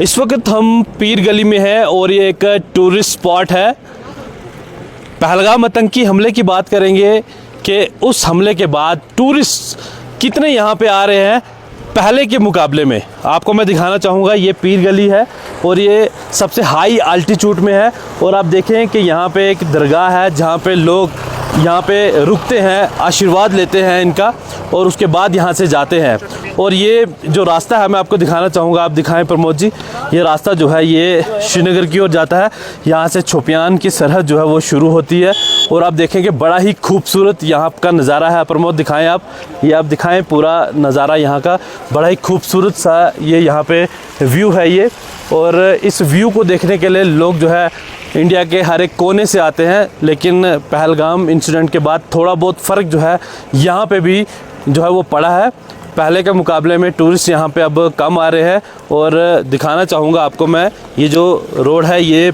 इस वक्त हम पीर गली में हैं और ये एक टूरिस्ट स्पॉट है। पहलगाम आतंकी हमले की बात करेंगे कि उस हमले के बाद टूरिस्ट कितने यहाँ पे आ रहे हैं पहले के मुकाबले में। आपको मैं दिखाना चाहूँगा, ये पीर गली है और ये सबसे हाई अल्टीट्यूड में है। और आप देखें कि यहाँ पे एक दरगाह है जहाँ पे लोग यहाँ पे रुकते हैं, आशीर्वाद लेते हैं इनका और उसके बाद यहाँ से जाते हैं। और ये जो रास्ता है मैं आपको दिखाना चाहूँगा, आप दिखाएं प्रमोद जी। ये रास्ता जो है ये श्रीनगर की ओर जाता है। यहाँ से शोपियान की सरहद जो है वो शुरू होती है और आप देखेंगे बड़ा ही खूबसूरत यहाँ का नज़ारा है। प्रमोद दिखाएं आप, ये आप दिखाएं पूरा नज़ारा यहाँ का, बड़ा ही खूबसूरत सा ये यहाँ पे व्यू है ये। और इस व्यू को देखने के लिए लोग जो है इंडिया के हर एक कोने से आते हैं। लेकिन पहलगाम इंसिडेंट के बाद थोड़ा बहुत फ़र्क जो है यहाँ पे भी जो है वो पड़ा है। पहले के मुकाबले में टूरिस्ट यहाँ पे अब कम आ रहे हैं। और दिखाना चाहूँगा आपको मैं, ये जो रोड है ये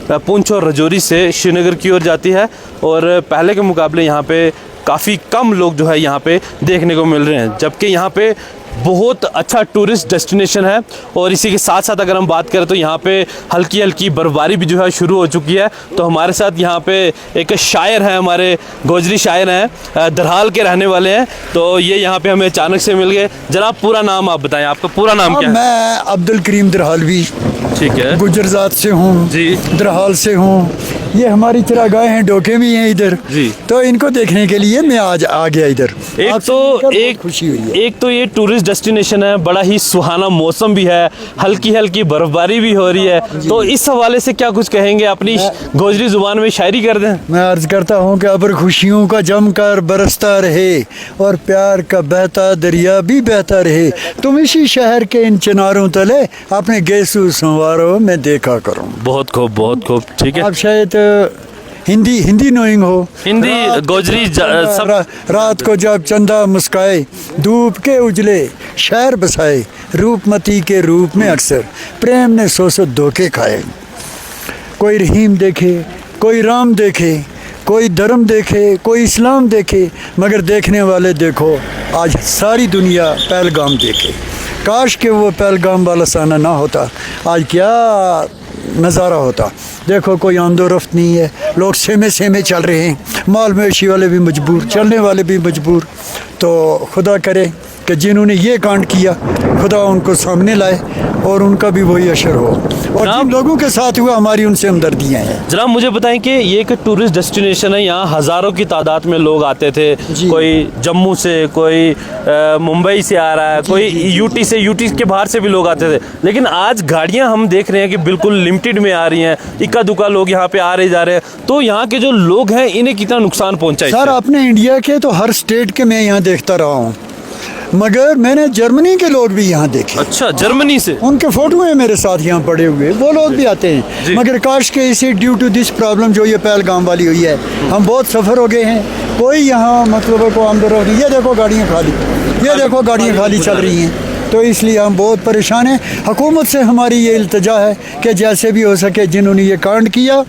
पुंछ और रजौरी से श्रीनगर की ओर जाती है और पहले के मुकाबले यहाँ पे काफ़ी कम लोग जो है यहाँ पे देखने को मिल रहे हैं, जबकि यहाँ पे बहुत अच्छा टूरिस्ट डेस्टिनेशन है। और इसी के साथ साथ अगर हम बात करें तो यहाँ पे हल्की हल्की बर्फबारी भी जो है शुरू हो चुकी है। तो हमारे साथ यहाँ पे एक शायर हैं, हमारे गोजरी शायर हैं, दरहाल के रहने वाले हैं। तो ये यहाँ पे हमें अचानक से मिल गए। जनाब पूरा नाम आप बताएं, आपका पूरा नाम क्या है? मैं अब्दुल करीम दरहालवी, ठीक है, गुजरजात से हूँ जी, दरहाल से हूँ। ये हमारी चरागाहें हैं, डोके भी हैं इधर जी। तो इनको देखने के लिए मैं आज आ गया इधर। एक खुशी हुई है। एक तो ये टूरिस्ट डेस्टिनेशन है, बड़ा ही सुहाना मौसम भी है, हल्की हल्की बर्फबारी भी हो रही है। तो इस हवाले से क्या कुछ कहेंगे, अपनी गोजरी जुबान में शायरी कर दें। मैं अर्ज करता हूँ कि अबर खुशियों का जमकर बरसता रहे और प्यार का बहता दरिया भी बहता रहे। तुम इसी शहर के इन चिनारों तले अपने गेसू संवारों में देखा करो। बहुत खूब, बहुत खूब, ठीक है। आप शायद हिंदी नोइंग हो। हिंदी गोजरी सब। रात को जब चंदा मुस्काए, धूप के उजले शहर बसाए, रूपमती के रूप में अक्सर प्रेम ने सो धोखे खाए। कोई रहीम देखे, कोई राम देखे, कोई धर्म देखे, कोई इस्लाम देखे, मगर देखने वाले देखो आज सारी दुनिया पहलगाम देखे। काश के वो पहलगाम वाला साना ना होता, आज क्या नज़ारा होता। देखो कोई आमदो रफ्त नहीं है, लोग सेमे चल रहे हैं, माल मवेशी वाले भी मजबूर, चलने वाले भी मजबूर। तो खुदा करे कि जिन्होंने ये कांड किया खुदा उनको सामने लाए और उनका भी वही असर हो। और जिन लोगों के साथ हुआ हमारी उनसे हमदर्दियाँ हैं। जनाब मुझे बताएं कि ये एक टूरिस्ट डेस्टिनेशन है, यहाँ हज़ारों की तादाद में लोग आते थे। कोई जम्मू से, कोई मुंबई से आ रहा है, कोई यूटी के बाहर से भी लोग आते थे। लेकिन आज गाड़ियाँ हम देख रहे हैं कि बिल्कुल लिमिटेड में आ रही हैं, इक्का दुक्का लोग यहाँ पे आ रहे जा रहे हैं। तो यहाँ के जो लोग हैं इन्हें कितना नुकसान पहुँचा है? सर अपने इंडिया के तो हर स्टेट के मैं यहाँ देखता रहा हूँ, मगर मैंने जर्मनी के लोग भी यहाँ देखे। अच्छा, जर्मनी से? उनके फोटो हैं मेरे साथ यहाँ पड़े हुए, वो लोग भी आते हैं। मगर काश के इसे ड्यू टू दिस प्रॉब्लम जो ये पहलगाम वाली हुई है, हम बहुत सफ़र हो गए हैं। कोई यहाँ मतलब को आमदोरफ्त नहीं। ये देखो गाड़ियाँ खाली, ये देखो गाड़ियाँ खाली चल रही हैं। तो इसलिए हम बहुत परेशान हैं। हुकूमत से हमारी ये इल्तिजा है कि जैसे भी हो सके जिन्होंने ये कांड किया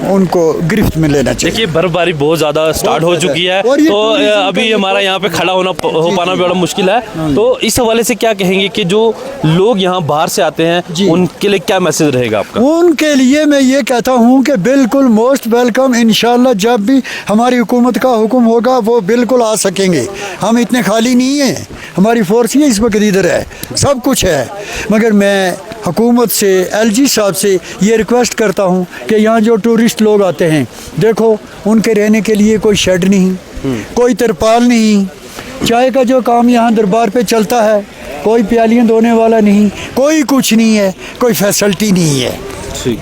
उनको गिरफ्त में लेना चाहिए। देखिए बर्फबारी बहुत ज़्यादा स्टार्ट हो चुकी है, तो अभी हमारा यहाँ पे खड़ा हो पाना बड़ा मुश्किल है। तो इस हवाले से क्या कहेंगे कि जो लोग यहाँ बाहर से आते हैं उनके लिए क्या मैसेज रहेगा आपका? उनके लिए मैं ये कहता हूँ कि बिल्कुल मोस्ट वेलकम। इंशाल्लाह जब भी हमारी हुकूमत का हुक्म होगा वो बिल्कुल आ सकेंगे। हम इतने खाली नहीं हैं, हमारी फोर्स ही इस वक्त इधर है, सब कुछ है। मगर मैं हुकूमत से, LG साहब से ये रिक्वेस्ट करता हूँ कि यहाँ जो टूरिस्ट लोग आते हैं, देखो उनके रहने के लिए कोई शेड नहीं, कोई तिरपाल नहीं, चाय का जो काम यहाँ दरबार पे चलता है, कोई प्यालियाँ धोने वाला नहीं, कोई कुछ नहीं है, कोई फैसिलिटी नहीं है।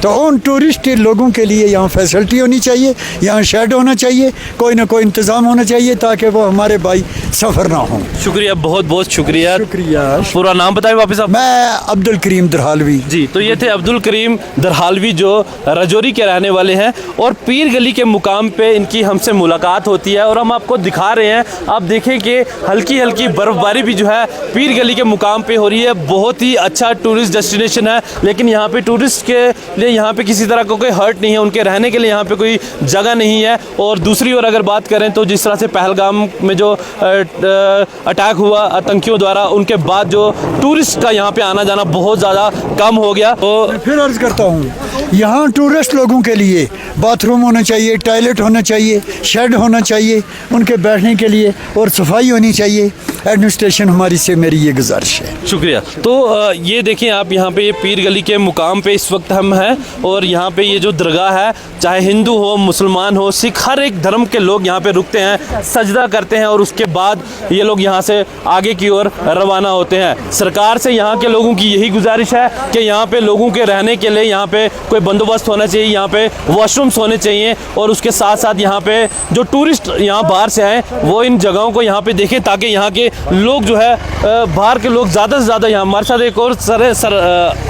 तो उन टूरिस्ट लोगों के लिए यहाँ फैसिलिटी होनी चाहिए, यहाँ शेड होना चाहिए, कोई ना कोई इंतज़ाम होना चाहिए ताकि वो हमारे भाई सफ़र ना हो। शुक्रिया, बहुत बहुत शुक्रिया। शुक्रिया। पूरा नाम बताएं वापस आप? मैं अब्दुल करीम दरहालवी जी। तो ये थे अब्दुल करीम दरहालवी जो रजौरी के रहने वाले हैं और पीर गली के मुकाम पे इनकी हमसे मुलाकात होती है और हम आपको दिखा रहे हैं। आप देखें कि हल्की हल्की बर्फबारी भी जो है पीर गली के मुकाम पे हो रही है। बहुत ही अच्छा टूरिस्ट डेस्टिनेशन है, लेकिन यहाँ पे टूरिस्ट के इसलिए यहाँ पे किसी तरह का कोई हर्ट नहीं है, उनके रहने के लिए यहाँ पे कोई जगह नहीं है। और दूसरी ओर अगर बात करें तो जिस तरह से पहलगाम में जो अटैक हुआ आतंकियों द्वारा, उनके बाद जो टूरिस्ट का यहाँ पे आना जाना बहुत ज़्यादा कम हो गया। तो फिर अर्ज करता हूँ, यहाँ टूरिस्ट लोगों के लिए बाथरूम होना चाहिए, टॉयलेट होना चाहिए, शेड होना चाहिए उनके बैठने के लिए, और सफाई होनी चाहिए। एडमिनिस्ट्रेशन हमारी से मेरी ये गुजारिश है। शुक्रिया। तो ये देखें आप, यहाँ पे ये पीर गली के मुकाम पे इस वक्त हम हैं, और यहाँ पे ये जो दरगाह है, चाहे हिंदू हो, मुसलमान हो, सिख, हर एक धर्म के लोग यहाँ पे रुकते हैं, सजदा करते हैं, और उसके बाद ये लोग यहाँ से आगे की ओर रवाना होते हैं। सरकार से यहाँ के लोगों की यही गुजारिश है कि यहाँ पे लोगों के रहने के लिए यहाँ पे कोई बंदोबस्त होना चाहिए, यहाँ पे वॉशरूम्स होने चाहिए, और उसके साथ साथ यहाँ पे जो टूरिस्ट यहाँ बाहर से आए वो इन जगहों को यहाँ पे देखें, ताकि यहाँ के लोग जो है बाहर के लोग ज़्यादा से ज़्यादा यहाँ। हमारे साथ एक और सर है। सर,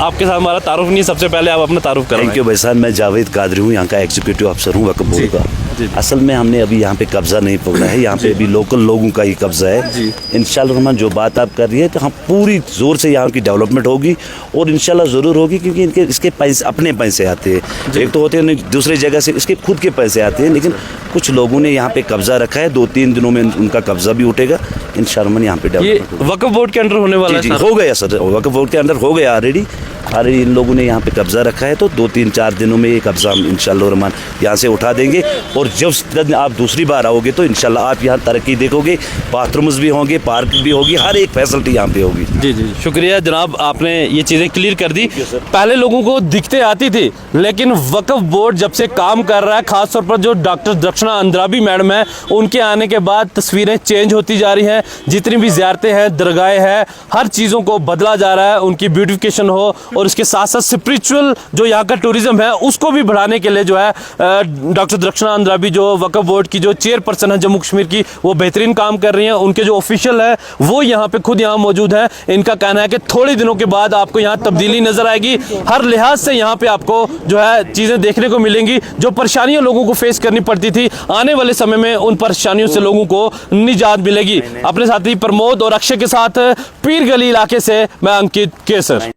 आपके साथ हमारा तारुफ नहीं, सबसे पहले आप अपना तारुफ करें। थैंक यू भाई साहब, मैं जावेद कादरी हूँ, यहाँ का एग्जीक्यूटिव अफसर हूँ वक्फ बोर्ड का। असल में हमने अभी यहाँ पे कब्जा नहीं पकड़ा है, यहाँ पे अभी लोकल लोगों का ही कब्जा है। इंशाल्लाह रहमान जो बात आप कर रही है, तो हम पूरी जोर से यहाँ की डेवलपमेंट होगी, और इंशाल्लाह ज़रूर होगी, क्योंकि इनके इसके पैसे अपने पैसे आते हैं। एक तो होते हैं दूसरी जगह से इसके खुद के पैसे आते हैं, लेकिन कुछ लोगों ने यहाँ पे कब्जा रखा है। 2-3 दिनों में उनका कब्जा भी उठेगा इंशाल्लाह। यहाँ पे डेवलपमेंट वक्फ बोर्ड के अंडर होने वाला है? हो गया सर, वक्फ बोर्ड के अंदर हो गया ऑलरेडी। इन लोगों ने यहाँ पे कब्जा रखा है, तो 2-3-4 दिनों में ये कब्जा हम इंशाल्लाह रहमान यहाँ से उठा देंगे। और जब आप दूसरी बार आओगे तो इंशाल्लाह आप यहाँ तरक्की देखोगे, बाथरूम्स भी होंगे, पार्क भी होगी, हर एक फैसिलिटी यहाँ पे होगी। जी जी, शुक्रिया जनाब, आपने ये चीज़ें क्लियर कर दी। पहले लोगों को दिक्कतें आती थी, लेकिन वक्फ बोर्ड जब से काम कर रहा है, खासतौर पर जो डॉक्टर दक्षिणा अंद्राबी मैडम है, उनके आने के बाद तस्वीरें चेंज होती जा रही हैं। जितनी भी ज़ियारतें हैं, दरगाहें हैं, हर चीज़ों को बदला जा रहा है, उनकी ब्यूटिफिकेशन हो, और इसके साथ साथ स्पिरिचुअल जो यहाँ का टूरिज्म है उसको भी बढ़ाने के लिए जो है डॉक्टर दक्षिणा अंद्राबी जो वक्फ बोर्ड की जो चेयरपर्सन है जम्मू कश्मीर की, वो बेहतरीन काम कर रही हैं। उनके जो ऑफिशियल है वो यहाँ पे खुद यहाँ मौजूद है। इनका कहना है कि थोड़े दिनों के बाद आपको यहाँ तब्दीली नजर आएगी, हर लिहाज से यहाँ पे आपको जो है चीज़ें देखने को मिलेंगी। जो परेशानियां लोगों को फेस करनी पड़ती थी, आने वाले समय में उन परेशानियों से लोगों को निजात मिलेगी। अपने साथी प्रमोद और अक्षय के साथ पीर गली इलाके से मैं अंकित केसर।